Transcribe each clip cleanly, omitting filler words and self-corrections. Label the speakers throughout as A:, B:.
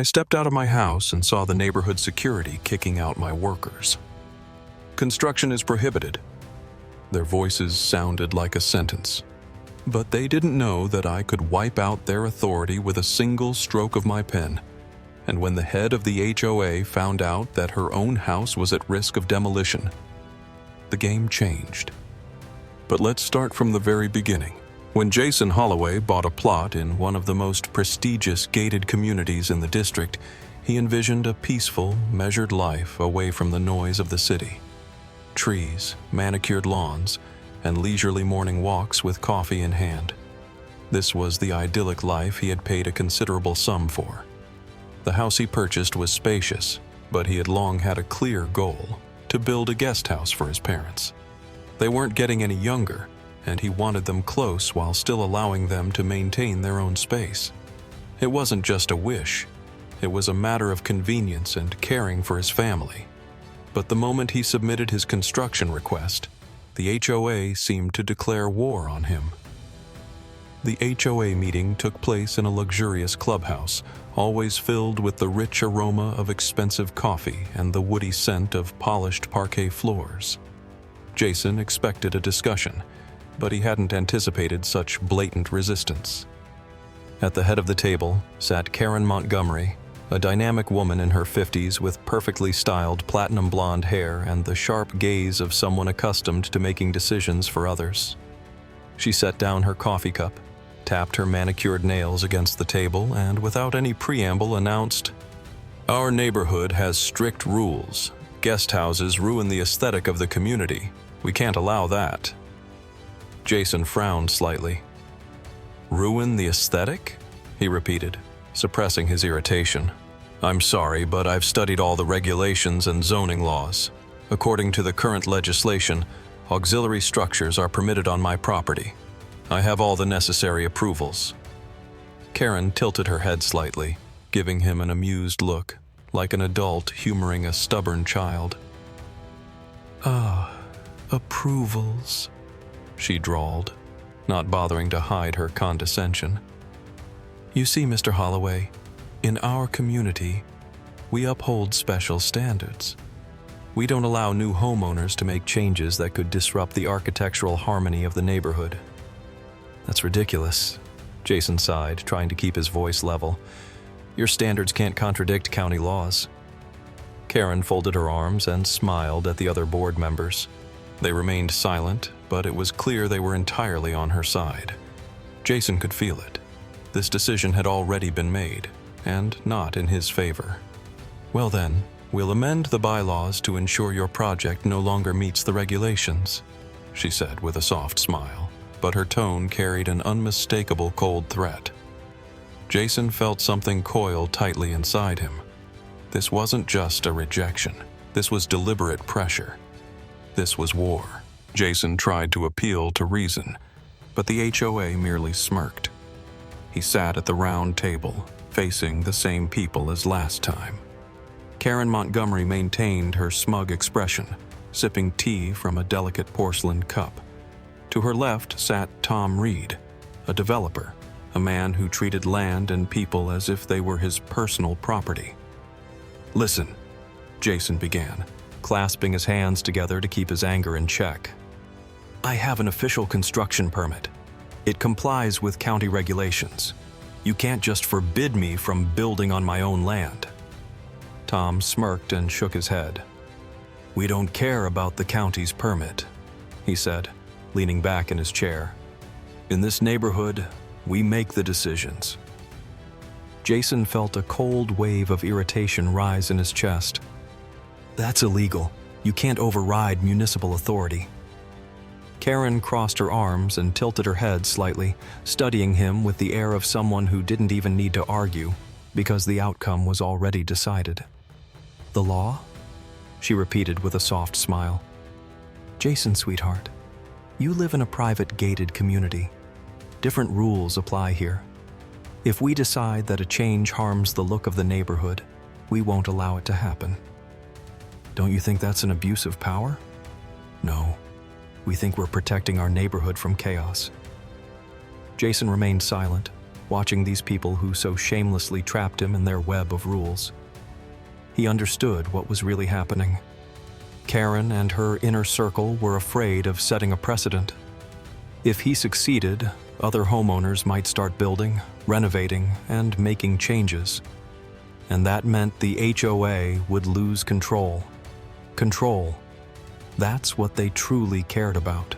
A: I stepped out of my house and saw the neighborhood security kicking out my workers. "Construction is prohibited." Their voices sounded like a sentence, but they didn't know that I could wipe out their authority with a single stroke of my pen. And when the head of the HOA found out that her own house was at risk of demolition, the game changed. But let's start from the very beginning. When Jason Holloway bought a plot in one of the most prestigious gated communities in the district, he envisioned a peaceful, measured life away from the noise of the city. Trees, manicured lawns, and leisurely morning walks with coffee in hand. This was the idyllic life he had paid a considerable sum for. The house he purchased was spacious, but he had long had a clear goal: to build a guest house for his parents. They weren't getting any younger, and he wanted them close while still allowing them to maintain their own space. It wasn't just a wish, it was a matter of convenience and caring for his family. But the moment he submitted his construction request, the HOA seemed to declare war on him. The HOA meeting took place in a luxurious clubhouse, always filled with the rich aroma of expensive coffee and the woody scent of polished parquet floors. Jason expected a discussion, but he hadn't anticipated such blatant resistance. At the head of the table sat Karen Montgomery, a dynamic woman in her 50s with perfectly styled platinum blonde hair and the sharp gaze of someone accustomed to making decisions for others. She set down her coffee cup, tapped her manicured nails against the table, and without any preamble announced, "Our neighborhood has strict rules. Guest houses ruin the aesthetic of the community. We can't allow that." Jason frowned slightly. "Ruin the aesthetic?" he repeated, suppressing his irritation. "I'm sorry, but I've studied all the regulations and zoning laws. According to the current legislation, auxiliary structures are permitted on my property. I have all the necessary approvals." Karen tilted her head slightly, giving him an amused look, like an adult humoring a stubborn child. "Ah, approvals," she drawled, not bothering to hide her condescension. "You see, Mr. Holloway, in our community, we uphold special standards. We don't allow new homeowners to make changes that could disrupt the architectural harmony of the neighborhood." "That's ridiculous," Jason sighed, trying to keep his voice level. "Your standards can't contradict county laws." Karen folded her arms and smiled at the other board members. They remained silent, but it was clear they were entirely on her side. Jason could feel it. This decision had already been made, and not in his favor. "Well then, we'll amend the bylaws to ensure your project no longer meets the regulations," she said with a soft smile, but her tone carried an unmistakable cold threat. Jason felt something coil tightly inside him. This wasn't just a rejection. This was deliberate pressure. This was war. Jason tried to appeal to reason, but the HOA merely smirked. He sat at the round table, facing the same people as last time. Karen Montgomery maintained her smug expression, sipping tea from a delicate porcelain cup. To her left sat Tom Reed, a developer, a man who treated land and people as if they were his personal property. "Listen," Jason began, clasping his hands together to keep his anger in check. "I have an official construction permit. It complies with county regulations. You can't just forbid me from building on my own land." Tom smirked and shook his head. "We don't care about the county's permit," he said, leaning back in his chair. "In this neighborhood, we make the decisions." Jason felt a cold wave of irritation rise in his chest. "That's illegal. You can't override municipal authority." Karen crossed her arms and tilted her head slightly, studying him with the air of someone who didn't even need to argue, because the outcome was already decided. "The law?" she repeated with a soft smile. "Jason, sweetheart, you live in a private gated community. Different rules apply here. If we decide that a change harms the look of the neighborhood, we won't allow it to happen. Don't you think that's an abuse of power? No. We think we're protecting our neighborhood from chaos." Jason remained silent,
B: watching these people who so shamelessly trapped him in their web of rules. He understood what was really happening. Karen and her inner circle were afraid of setting a precedent. If he succeeded, other homeowners might start building, renovating, and making changes. And that meant the HOA would lose control. Control. That's what they truly cared about.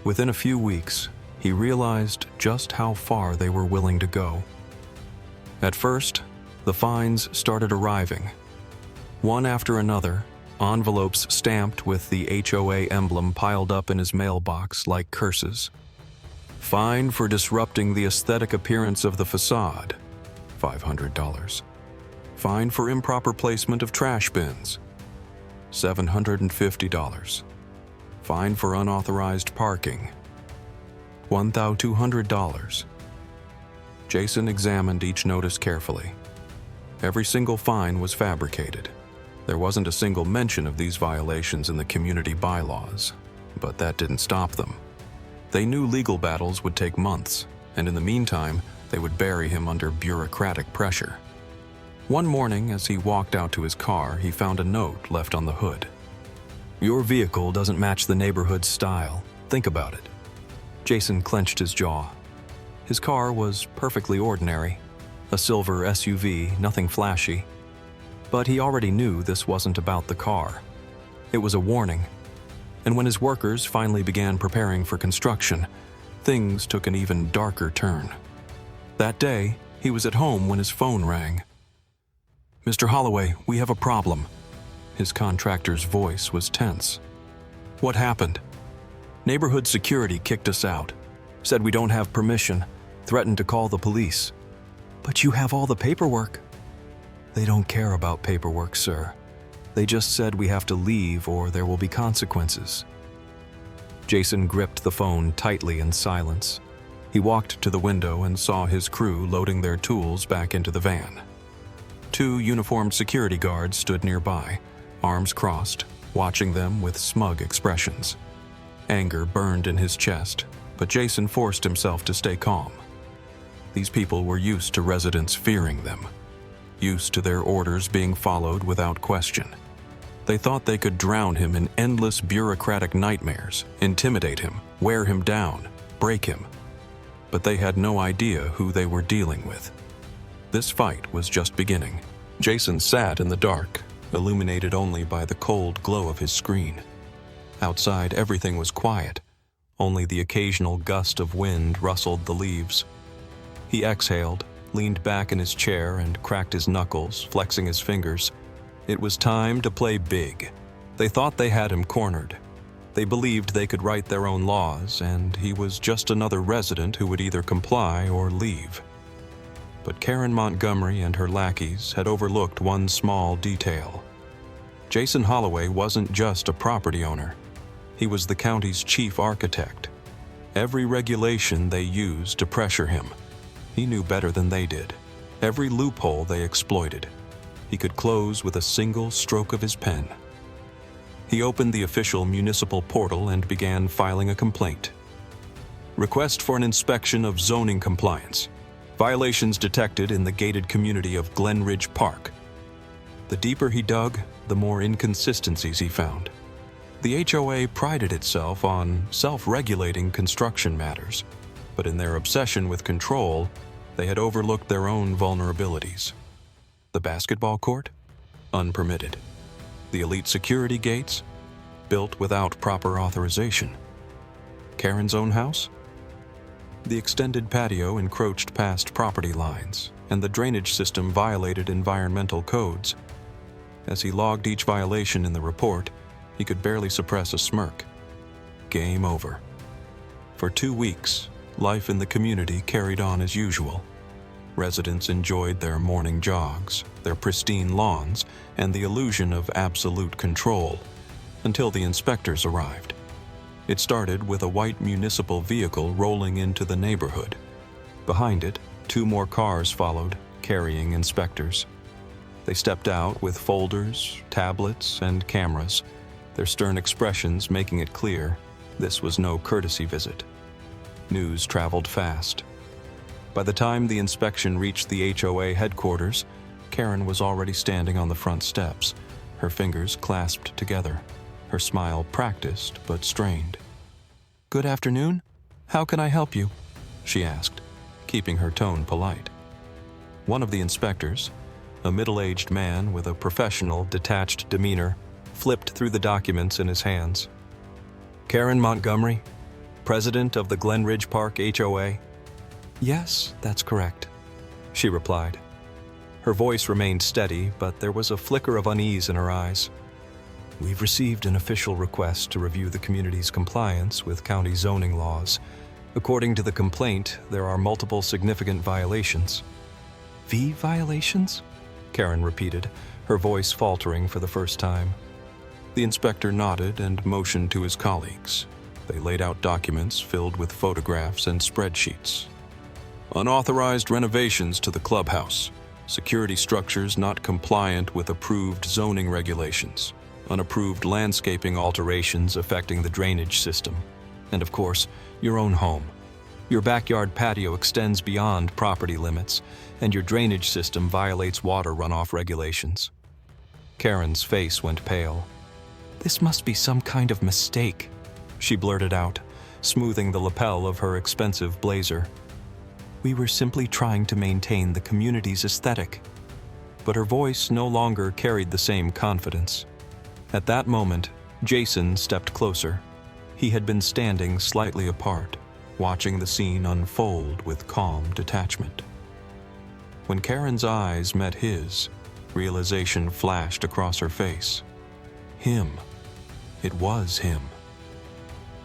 B: Within a few weeks, he realized just how far they were willing to go. At first, the fines started arriving. One after another, envelopes stamped with the HOA emblem piled up in his mailbox like curses. Fine for disrupting the aesthetic appearance of the facade, $500. Fine for improper placement of trash bins, $750. Fine for unauthorized parking, $1,200. Jason examined each notice carefully. Every single fine was fabricated. There wasn't a single mention of these violations in the community bylaws, but that didn't stop them. They knew legal battles would take months, and in the meantime, they would bury him under bureaucratic pressure. One morning, as he walked out to his car, he found a note left on the hood. "Your vehicle doesn't match the neighborhood's style. Think about it." Jason clenched his jaw. His car was perfectly ordinary, a silver SUV, nothing flashy. But he already knew this wasn't about the car. It was a warning. And when his workers finally began preparing for construction, things took an even darker turn. That day, he was at home when his phone rang. "Mr. Holloway, we have a problem." His contractor's voice was tense. "What happened?" "Neighborhood security kicked us out. Said we don't have permission. Threatened to call the police." "But you have all the paperwork." "They don't care about paperwork, sir. They just said we have to leave or there will be consequences." Jason gripped the phone tightly in silence. He walked to the window and saw his crew loading their tools back into the van. 2 uniformed security guards stood nearby, arms crossed, watching them with smug expressions. Anger burned in his chest, but Jason forced himself to stay calm. These people were used to residents fearing them, used to their orders being followed without question. They thought they could drown him in endless bureaucratic nightmares, intimidate him, wear him down, break him. But they had no idea who they were dealing with. This fight was just beginning. Jason sat in the dark, illuminated only by the cold glow of his screen. Outside, everything was quiet. Only the occasional gust of wind rustled the leaves. He exhaled, leaned back in his chair, and cracked his knuckles, flexing his fingers. It was time to play big. They thought they had him cornered. They believed they could write their own laws, and he was just another resident who would either comply or leave. But Karen Montgomery and her lackeys had overlooked one small detail. Jason Holloway wasn't just a property owner. He was the county's chief architect. Every regulation they used to pressure him, he knew better than they did. Every loophole they exploited, he could close with a single stroke of his pen. He opened the official municipal portal and began filing a complaint. Request for an inspection of zoning compliance. Violations detected in the gated community of Glenridge Park. The deeper he dug, the more inconsistencies he found. The HOA prided itself on self-regulating construction matters, but in their obsession with control, they had overlooked their own vulnerabilities. The basketball court? Unpermitted. The elite security gates? Built without proper authorization. Karen's own house? The extended patio encroached past property lines, and the drainage system violated environmental codes. As he logged each violation in the report, he could barely suppress a smirk. Game over. For 2 weeks, life in the community carried on as usual. Residents enjoyed their morning jogs, their pristine lawns, and the illusion of absolute control, until the inspectors arrived. It started with a white municipal vehicle rolling into the neighborhood. Behind it, 2 more cars followed, carrying inspectors. They stepped out with folders, tablets, and cameras, their stern expressions making it clear this was no courtesy visit. News traveled fast. By the time the inspection reached the HOA headquarters, Karen was already standing on the front steps, her fingers clasped together, her smile practiced but strained. "Good afternoon. How can I help you?" she asked, keeping her tone polite. One of the inspectors, a middle-aged man with a professional, detached demeanor, flipped through the documents in his hands. "Karen Montgomery, president of the Glen Ridge Park HOA?" "Yes, that's correct," she replied. Her voice remained steady, but there was a flicker of unease in her eyes. "We've received an official request to review the community's compliance with county zoning laws. According to the complaint, there are multiple significant violations." "Violations?" Karen repeated, her voice faltering for the first time. The inspector nodded and motioned to his colleagues. They laid out documents filled with photographs and spreadsheets. "Unauthorized renovations to the clubhouse, security structures not compliant with approved zoning regulations, unapproved landscaping alterations affecting the drainage system, and of course, your own home. Your backyard patio extends beyond property limits, and your drainage system violates water runoff regulations." Karen's face went pale. "This must be some kind of mistake," she blurted out, smoothing the lapel of her expensive blazer. "We were simply trying to maintain the community's aesthetic." But her voice no longer carried the same confidence. At that moment, Jason stepped closer. He had been standing slightly apart, watching the scene unfold with calm detachment. When Karen's eyes met his, realization flashed across her face. Him. It was him.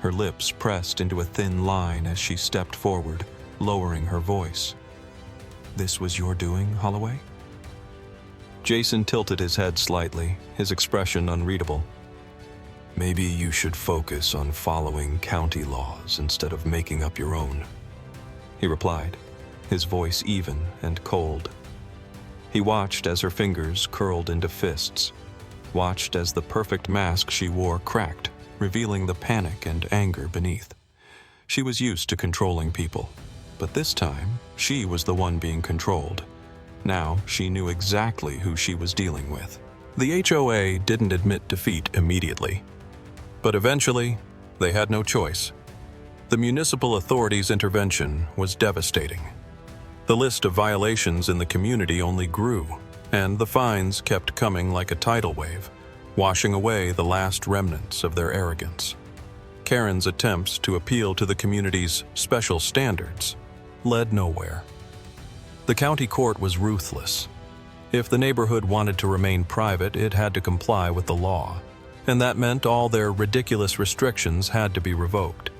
B: Her lips pressed into a thin line as she stepped forward, lowering her voice. "This was your doing, Holloway?" Jason tilted his head slightly, his expression unreadable. "Maybe you should focus on following county laws instead of making up your own," he replied, his voice even and cold. He watched as her fingers curled into fists, watched as the perfect mask she wore cracked, revealing the panic and anger beneath. She was used to controlling people, but this time she was the one being controlled. Now she knew exactly who she was dealing with. The HOA didn't admit defeat immediately, but eventually they had no choice. The municipal authorities' intervention was devastating. The list of violations in the community only grew, and the fines kept coming like a tidal wave, washing away the last remnants of their arrogance. Karen's attempts to appeal to the community's special standards led nowhere. The county court was ruthless. If the neighborhood wanted to remain private, it had to comply with the law, and that meant all their ridiculous restrictions had to be revoked.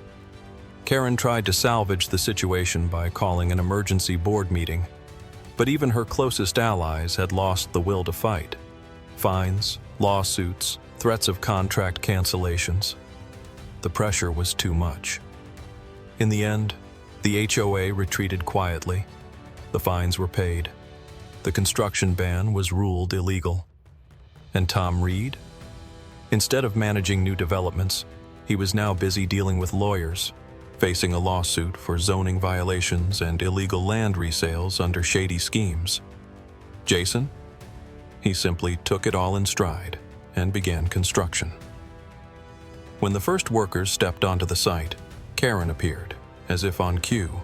B: Karen tried to salvage the situation by calling an emergency board meeting, but even her closest allies had lost the will to fight. Fines, lawsuits, threats of contract cancellations. The pressure was too much. In the end, the HOA retreated quietly. The fines were paid. The construction ban was ruled illegal. And Tom Reed? Instead of managing new developments, he was now busy dealing with lawyers, facing a lawsuit for zoning violations and illegal land resales under shady schemes. Jason? He simply took it all in stride and began construction. When the first workers stepped onto the site, Karen appeared, as if on cue.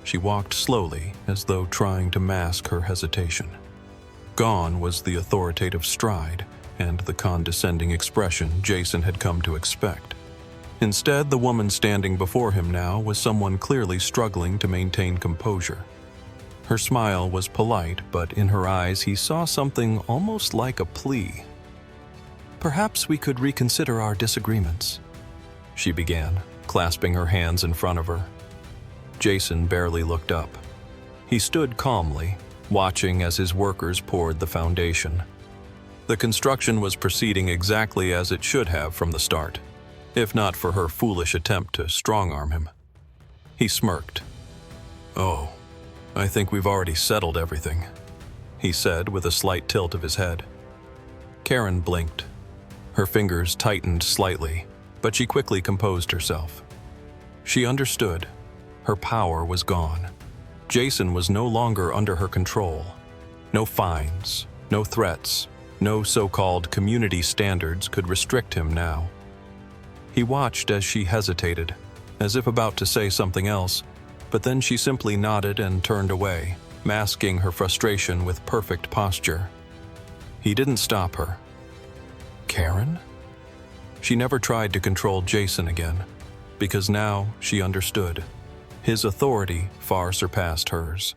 B: She walked slowly, as though trying to mask her hesitation. Gone was the authoritative stride and the condescending expression Jason had come to expect. Instead, the woman standing before him now was someone clearly struggling to maintain composure. Her smile was polite, but in her eyes he saw something almost like a plea. "Perhaps we could reconsider our disagreements," she began, clasping her hands in front of her. Jason barely looked up. He stood calmly, watching as his workers poured the foundation. The construction was proceeding exactly as it should have from the start, if not for her foolish attempt to strong-arm him. He smirked. "Oh, I think we've already settled everything," he said with a slight tilt of his head. Karen blinked. Her fingers tightened slightly, but she quickly composed herself. She understood. Her power was gone.
A: Jason was no longer under her control. No fines, no threats, no so-called community standards could restrict him now. He watched as she hesitated, as if about to say something else, but then she simply nodded and turned away, masking her frustration with perfect posture. He didn't stop her. Karen? She never tried to control Jason again, because now she understood. His authority far surpassed hers.